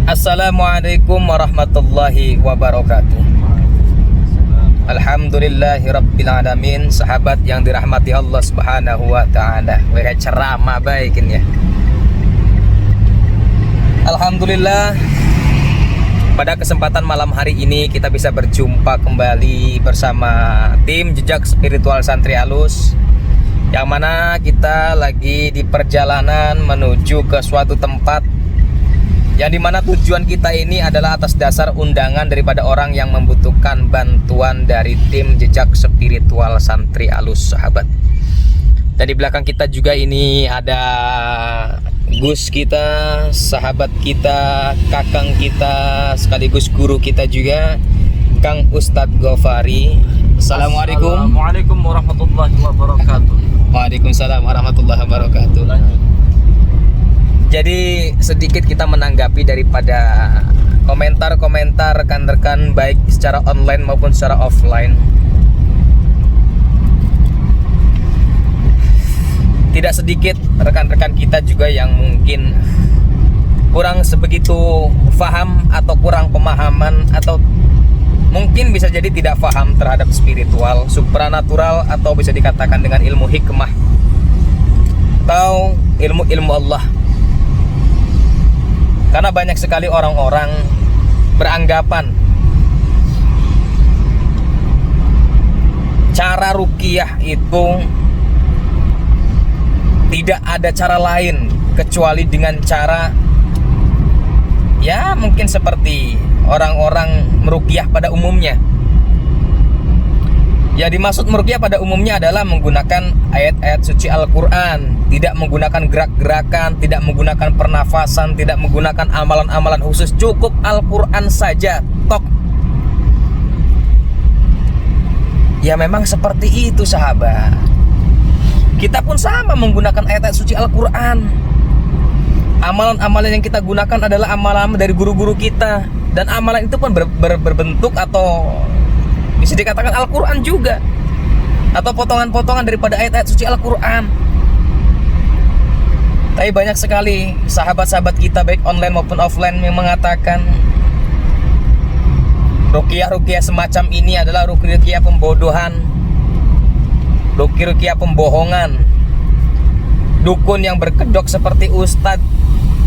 Assalamualaikum warahmatullahi wabarakatuh. Alhamdulillahirrabbilalamin. Sahabat yang dirahmati Allah subhanahu wa ta'ala. Wah, ceramah baikin ya. Alhamdulillah, pada kesempatan malam hari ini kita bisa berjumpa kembali bersama tim Jejak Spiritual Santri Alus, yang mana kita lagi di perjalanan menuju ke suatu tempat yang dimana tujuan kita ini adalah atas dasar undangan daripada orang yang membutuhkan bantuan dari tim Jejak Spiritual Santri Alus, sahabat. Dan di belakang kita juga ini ada Gus kita, sahabat kita, kakang kita, sekaligus guru kita juga, Kang Ustadz Gofari. Assalamualaikum. Assalamualaikum warahmatullahi wabarakatuh. Waalaikumsalam warahmatullahi wabarakatuh. Jadi sedikit kita menanggapi daripada komentar-komentar rekan-rekan baik secara online maupun secara offline. Tidak sedikit rekan-rekan kita juga yang mungkin kurang sebegitu paham atau kurang pemahaman, atau mungkin bisa jadi tidak paham terhadap spiritual, supranatural, atau bisa dikatakan dengan ilmu hikmah atau ilmu-ilmu Allah. Karena banyak sekali orang-orang beranggapan cara ruqyah itu tidak ada cara lain kecuali dengan cara, ya mungkin seperti orang-orang meruqyah pada umumnya. Ya, dimaksud meruqyah pada umumnya adalah menggunakan ayat-ayat suci Al-Quran, tidak menggunakan gerak-gerakan, tidak menggunakan pernafasan, tidak menggunakan amalan-amalan khusus, cukup Al-Quran saja, tok. Ya memang seperti itu, sahabat. Kita pun sama menggunakan ayat-ayat suci Al-Quran. Amalan-amalan yang kita gunakan adalah amalan dari guru-guru kita, dan amalan itu pun berbentuk atau bisa dikatakan Al-Quran juga, atau potongan-potongan daripada ayat-ayat suci Al-Quran. Tapi banyak sekali sahabat-sahabat kita baik online maupun offline yang mengatakan ruqyah-ruqyah semacam ini adalah ruqyah pembodohan, ruqyah pembohongan, dukun yang berkedok seperti ustadz,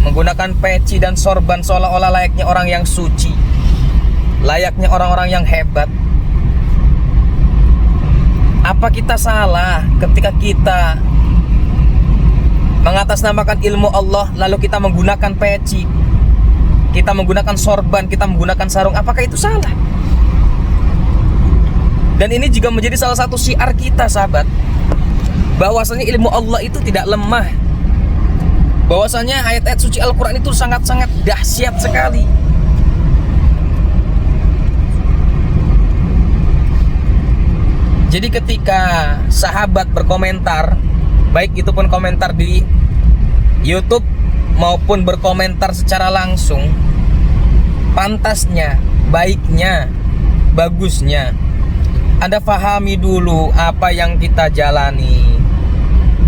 menggunakan peci dan sorban seolah-olah layaknya orang yang suci, layaknya orang-orang yang hebat. Apa kita salah ketika kita mengatasnamakan ilmu Allah lalu kita menggunakan peci, kita menggunakan sorban, kita menggunakan sarung? Apakah itu salah? Dan ini juga menjadi salah satu syiar kita, sahabat, bahwasanya ilmu Allah itu tidak lemah, bahwasanya ayat-ayat suci Al-Quran itu sangat-sangat dahsyat sekali. Jadi ketika sahabat berkomentar, baik itu pun komentar di YouTube maupun berkomentar secara langsung, pantasnya, baiknya, bagusnya Anda pahami dulu apa yang kita jalani,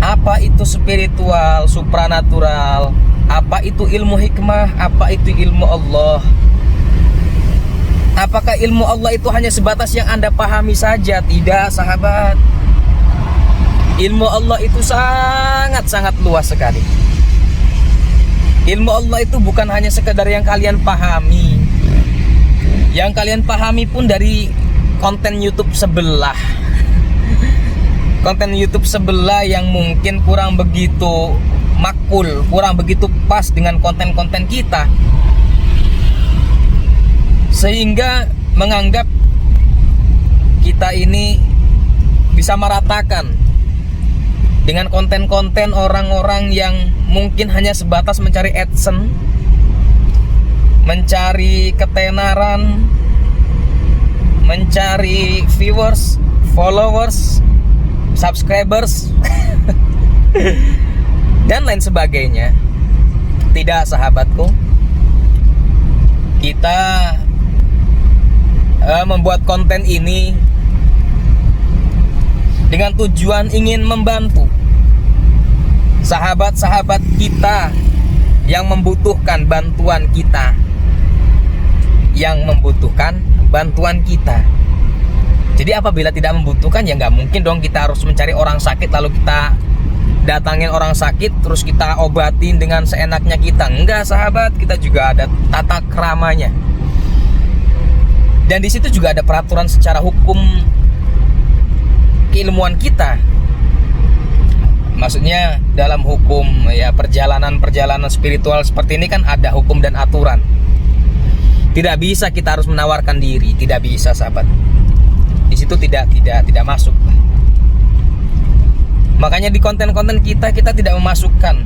apa itu spiritual, supranatural, apa itu ilmu hikmah, apa itu ilmu Allah. Apakah ilmu Allah itu hanya sebatas yang Anda pahami saja? Tidak, sahabat. Ilmu Allah itu sangat-sangat luas sekali. Ilmu Allah itu bukan hanya sekedar yang kalian pahami. Yang kalian pahami pun dari konten YouTube sebelah. Konten YouTube sebelah yang mungkin kurang begitu makul, kurang begitu pas dengan konten-konten kita, sehingga menganggap kita ini bisa meratakan dengan konten-konten orang-orang yang mungkin hanya sebatas mencari AdSense, mencari ketenaran, mencari viewers, followers, subscribers dan lain sebagainya. Tidak, sahabatku. Kita membuat konten ini dengan tujuan ingin membantu sahabat-sahabat kita yang membutuhkan bantuan kita, yang membutuhkan bantuan kita. Jadi apabila tidak membutuhkan, ya nggak mungkin dong kita harus mencari orang sakit lalu kita datangin orang sakit terus kita obatin dengan seenaknya kita. Enggak, sahabat, kita juga ada tata keramanya. Dan di situ juga ada peraturan secara hukum keilmuan kita. Maksudnya dalam hukum ya perjalanan spiritual seperti ini kan ada hukum dan aturan. Tidak bisa kita harus menawarkan diri, tidak bisa, sahabat. Di situ tidak masuk. Makanya di konten-konten kita tidak memasukkan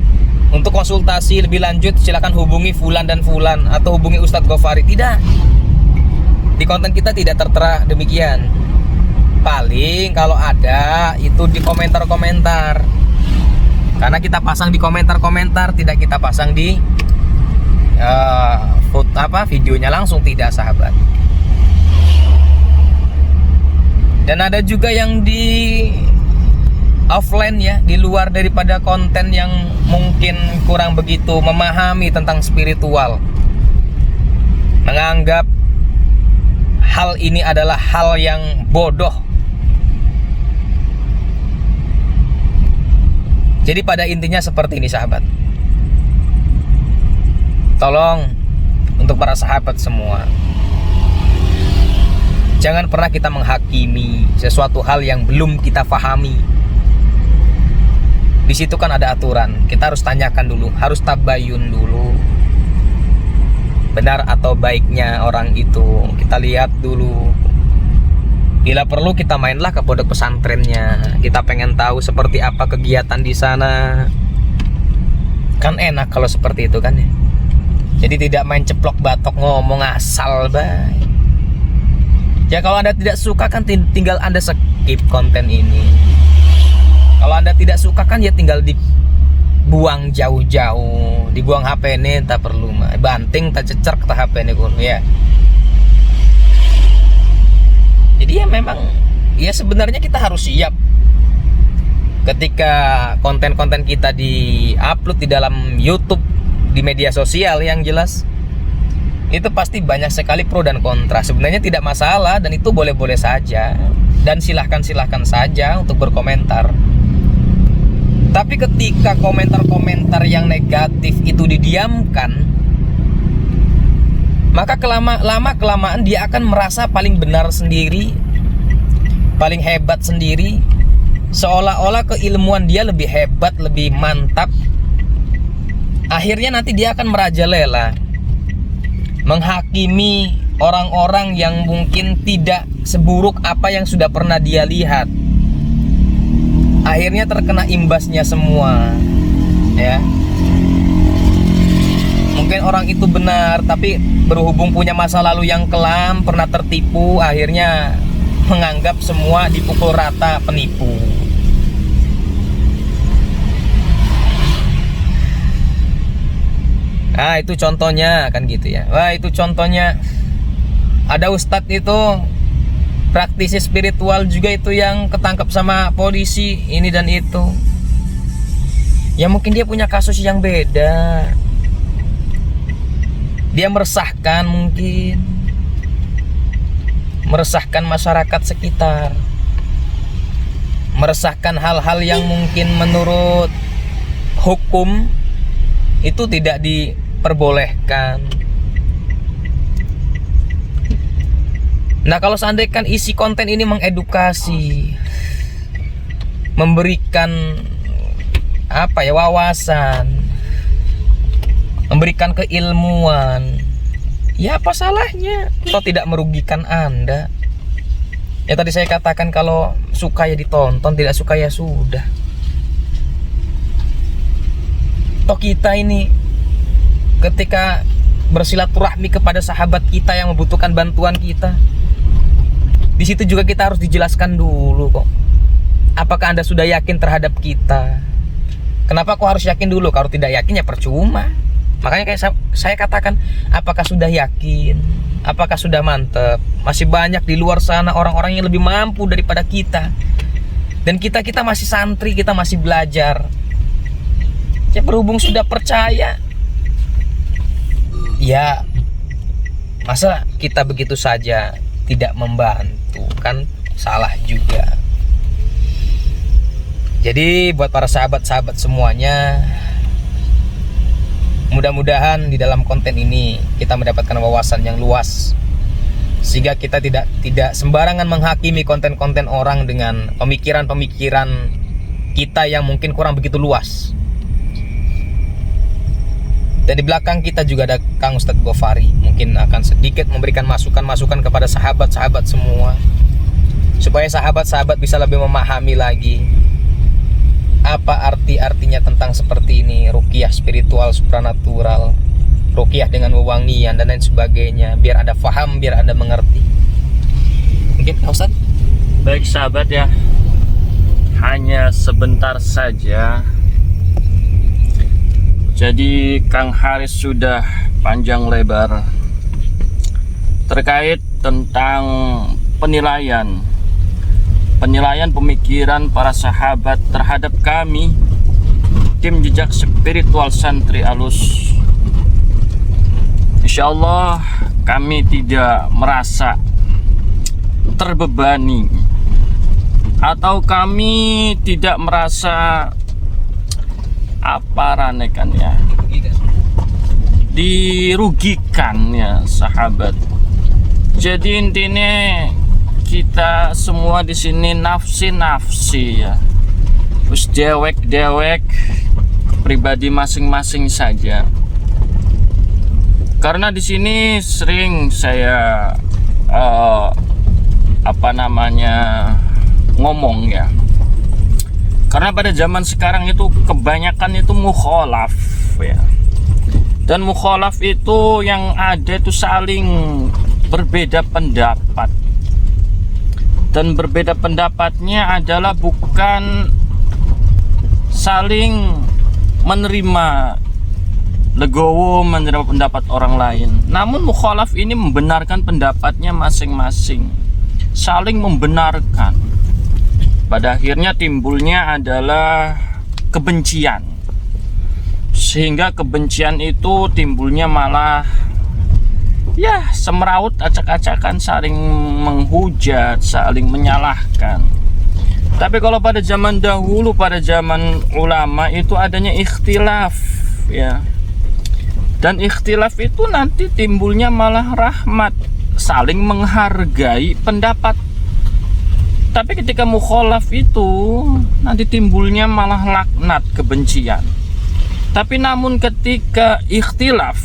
untuk konsultasi lebih lanjut silakan hubungi fulan dan fulan atau hubungi Ustadz Gofari. Tidak. Di konten kita tidak tertera demikian. Paling kalau ada itu di komentar-komentar. Karena kita pasang di komentar-komentar, tidak kita pasang di videonya langsung, tidak, sahabat. Dan ada juga yang di offline ya, di luar daripada konten yang mungkin kurang begitu memahami tentang spiritual, menganggap hal ini adalah hal yang bodoh. Jadi pada intinya seperti ini, sahabat. Tolong untuk para sahabat semua, jangan pernah kita menghakimi sesuatu hal yang belum kita pahami. Di situ kan ada aturan. Kita harus tanyakan dulu, harus tabayun dulu. Benar atau baiknya orang itu kita lihat dulu. Bila perlu kita mainlah ke pondok pesantrennya. Kita pengen tahu seperti apa kegiatan di sana. Kan enak kalau seperti itu kan ya. Jadi tidak main ceplok batok ngomong asal, bay. Ya kalau Anda tidak suka kan tinggal Anda skip konten ini. Kalau Anda tidak suka kan ya tinggal dibuang jauh-jauh, dibuang HP ini tak perlu mah. Banting tak cecer ke HP ini kun ya. Jadi ya memang ya sebenarnya kita harus siap ketika konten-konten kita di-upload di dalam YouTube, di media sosial yang jelas. Itu pasti banyak sekali pro dan kontra. Sebenarnya tidak masalah dan itu boleh-boleh saja. Dan silahkan saja untuk berkomentar. Tapi ketika komentar-komentar yang negatif itu didiamkan, maka lama-kelamaan dia akan merasa paling benar sendiri, paling hebat sendiri. Seolah-olah keilmuan dia lebih hebat, lebih mantap. Akhirnya nanti dia akan merajalela, menghakimi orang-orang yang mungkin tidak seburuk apa yang sudah pernah dia lihat. Akhirnya terkena imbasnya semua, ya. Mungkin orang itu benar, tapi berhubung punya masa lalu yang kelam, pernah tertipu, akhirnya menganggap semua dipukul rata penipu. Nah itu contohnya kan gitu ya. Wah itu contohnya. Ada ustadz itu praktisi spiritual juga itu yang ketangkep sama polisi ini dan itu. Ya mungkin dia punya kasus yang beda. Dia meresahkan mungkin. Meresahkan masyarakat sekitar. Meresahkan hal-hal yang mungkin menurut hukum itu tidak diperbolehkan. Nah kalau seandainya isi konten ini mengedukasi, memberikan wawasan, memberikan keilmuan, ya apa salahnya? Atau tidak merugikan Anda? Ya tadi saya katakan kalau suka ya ditonton, tidak suka ya sudah. Toh kita ini ketika bersilaturahmi kepada sahabat kita yang membutuhkan bantuan kita, di situ juga kita harus dijelaskan dulu kok. Apakah Anda sudah yakin terhadap kita? Kenapa kok harus yakin dulu? Kalau tidak yakin ya percuma. Makanya kayak saya katakan, apakah sudah yakin? Apakah sudah mantep? Masih banyak di luar sana orang-orang yang lebih mampu daripada kita. Dan kita masih santri, kita masih belajar. Ya berhubung sudah percaya, ya Masa kita begitu saja tidak membantu, kan salah juga. Jadi buat para sahabat-sahabat semuanya, mudah-mudahan di dalam konten ini kita mendapatkan wawasan yang luas, sehingga kita tidak sembarangan menghakimi konten-konten orang dengan pemikiran-pemikiran kita yang mungkin kurang begitu luas. Dan di belakang kita juga ada Kang Ustadz Gofari, mungkin akan sedikit memberikan masukan-masukan kepada sahabat-sahabat semua, supaya sahabat-sahabat bisa lebih memahami lagi apa artinya tentang seperti ini, ruqyah spiritual supranatural, ruqyah dengan wewangian dan lain sebagainya, biar ada faham, biar ada mengerti. Mungkin Kang Ustadz? Baik sahabat ya, hanya sebentar saja. Jadi Kang Haris sudah panjang lebar terkait tentang penilaian pemikiran para sahabat terhadap kami, tim jejak spiritual Santri Alus. Insya Allah kami tidak merasa terbebani, atau kami tidak merasa ranekan ya, dirugikan ya sahabat. Jadi intinya kita semua di sini nafsi ya, terus dewek pribadi masing-masing saja. Karena di sini sering saya ngomong ya. Karena pada zaman sekarang itu kebanyakan itu mukhalaf ya. Dan mukhalaf itu yang ada itu saling berbeda pendapat. Dan berbeda pendapatnya adalah bukan saling menerima legowo, menerima pendapat orang lain. Namun mukhalaf ini membenarkan pendapatnya masing-masing, saling membenarkan. Pada akhirnya timbulnya adalah kebencian, sehingga kebencian itu timbulnya malah ya semeraut, acak-acakan, saling menghujat, saling menyalahkan. Tapi kalau pada zaman dahulu, pada zaman ulama itu adanya ikhtilaf ya. Dan ikhtilaf itu nanti timbulnya malah rahmat, saling menghargai pendapat. Tapi ketika mukhalaf itu nanti timbulnya malah laknat, kebencian. Tapi namun ketika ikhtilaf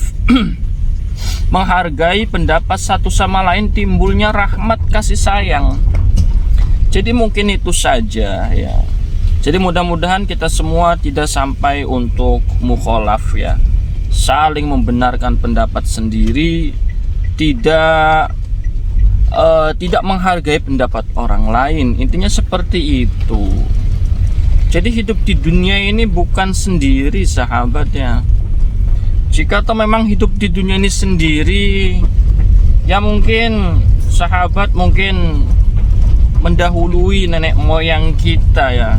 menghargai pendapat satu sama lain, timbulnya rahmat, kasih sayang. Jadi mungkin itu saja ya. Jadi mudah-mudahan kita semua tidak sampai untuk mukhalaf ya, saling membenarkan pendapat sendiri, tidak menghargai pendapat orang lain. Intinya seperti itu. Jadi hidup di dunia ini bukan sendiri sahabat ya. Jika toh memang hidup di dunia ini sendiri, ya mungkin sahabat mungkin mendahului nenek moyang kita ya,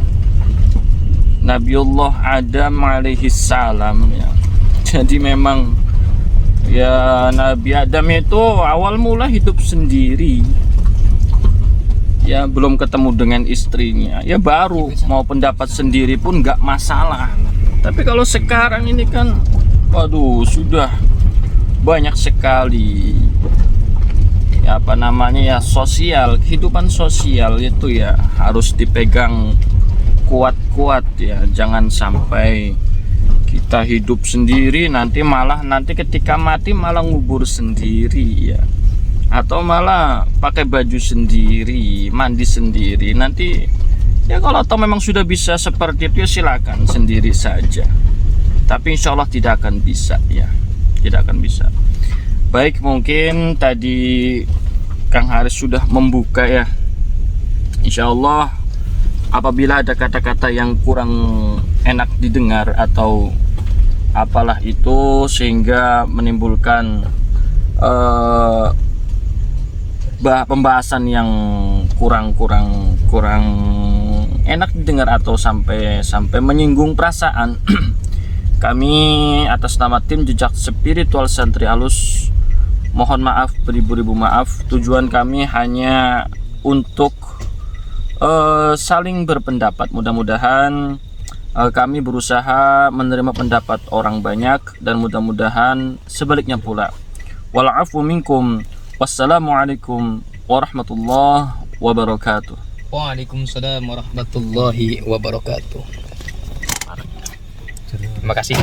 Nabiullah Adam alaihi salam ya. Jadi memang ya Nabi Adam itu awal mula hidup sendiri ya, belum ketemu dengan istrinya ya, baru mau pendapat sendiri pun nggak masalah. Tapi kalau sekarang ini kan waduh, sudah banyak sekali ya sosial, kehidupan sosial itu ya harus dipegang kuat-kuat ya. Jangan sampai kita hidup sendiri nanti ketika mati malah ngubur sendiri ya, atau malah pakai baju sendiri, mandi sendiri. Nanti ya kalau atau memang sudah bisa seperti itu ya silakan sendiri saja. Tapi insya Allah tidak akan bisa ya, tidak akan bisa. Baik, mungkin tadi Kang Haris sudah membuka ya. Insya Allah apabila ada kata-kata yang kurang enak didengar atau apalah itu sehingga menimbulkan pembahasan yang kurang enak didengar atau sampai menyinggung perasaan, kami atas nama tim jejak spiritual Santri Alus mohon maaf beribu-ribu maaf. Tujuan kami hanya untuk saling berpendapat. Mudah-mudahan kami berusaha menerima pendapat orang banyak, dan mudah-mudahan sebaliknya pula. Wal afu minkum. Wassalamualaikum warahmatullahi wabarakatuh. Waalaikumsalam warahmatullahi wabarakatuh. Terima kasih.